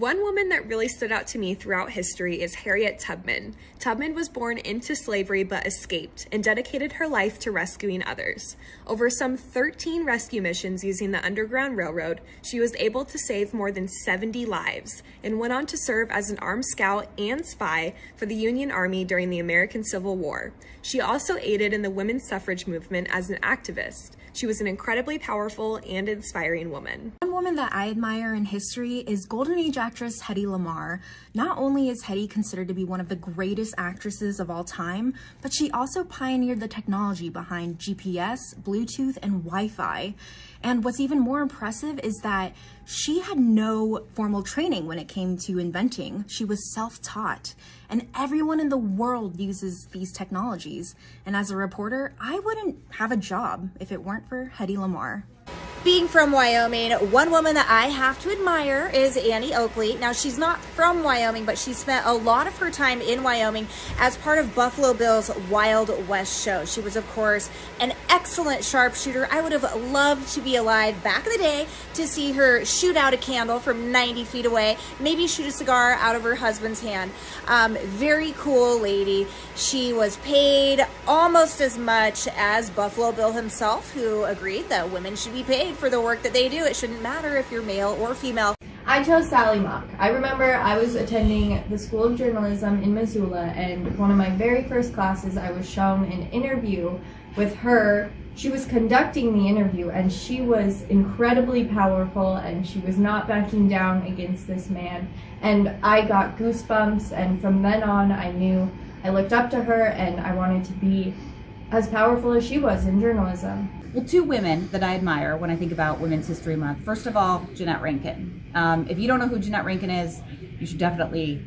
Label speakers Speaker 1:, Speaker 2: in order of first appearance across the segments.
Speaker 1: One woman that really stood out to me throughout history is Harriet Tubman. Tubman was born into slavery but escaped and dedicated her life to rescuing others. Over some 13 rescue missions using the Underground Railroad, she was able to save more than 70 lives and went on to serve as an armed scout and spy for the Union Army during the American Civil War. She also aided in the women's suffrage movement as an activist. She was an incredibly powerful and inspiring woman.
Speaker 2: One woman that I admire in history is Golden Age actress Hedy Lamarr. Not only is Hedy considered to be one of the greatest actresses of all time, but she also pioneered the technology behind GPS, Bluetooth, and Wi-Fi. And what's even more impressive is that she had no formal training when it came to inventing. She was self-taught, and everyone in the world uses these technologies. And as a reporter, I wouldn't have a job if it weren't for Hedy Lamarr.
Speaker 3: Being from Wyoming, one woman that I have to admire is Annie Oakley. Now, she's not from Wyoming, but she spent a lot of her time in Wyoming as part of Buffalo Bill's Wild West show. She was, of course, an excellent sharpshooter. I would have loved to be alive back in the day to see her shoot out a candle from 90 feet away, maybe shoot a cigar out of her husband's hand. Very cool lady. She was paid almost as much as Buffalo Bill himself, who agreed that women should be paid for the work that they do. It shouldn't matter if you're male or female.
Speaker 4: I chose Sally Mock. I remember I was attending the School of Journalism in Missoula, and one of my very first classes I was shown an interview with her. She was conducting the interview, and she was incredibly powerful, and she was not backing down against this man. And I got goosebumps, and from then on I knew I looked up to her and I wanted to be as powerful as she was in journalism.
Speaker 5: Well, two women that I admire when I think about Women's History Month. First of all, Jeannette Rankin. If you don't know who Jeannette Rankin is, you should definitely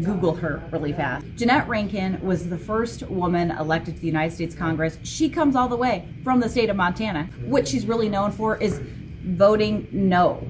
Speaker 5: Google her really fast. Jeannette Rankin was the first woman elected to the United States Congress. She comes all the way from the state of Montana. What she's really known for is voting no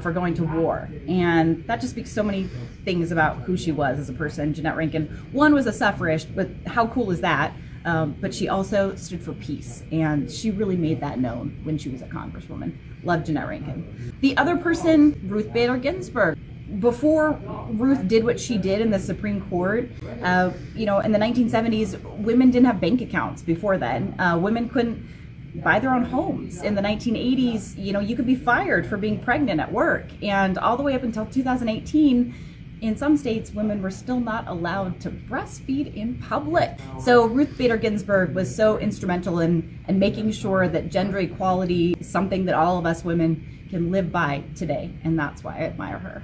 Speaker 5: for going to war. And that just speaks so many things about who she was as a person. Jeannette Rankin, one, was a suffragist, but how cool is that? But she also stood for peace, and she really made that known when she was a congresswoman. Love Jeannette Rankin. The other person, Ruth Bader Ginsburg. Before Ruth did what she did in the Supreme Court, in the 1970s, women didn't have bank accounts before then. Women couldn't buy their own homes. In the 1980s, you could be fired for being pregnant at work. And all the way up until 2018, in some states, women were still not allowed to breastfeed in public. So Ruth Bader Ginsburg was so instrumental in making sure that gender equality is something that all of us women can live by today, and that's why I admire her.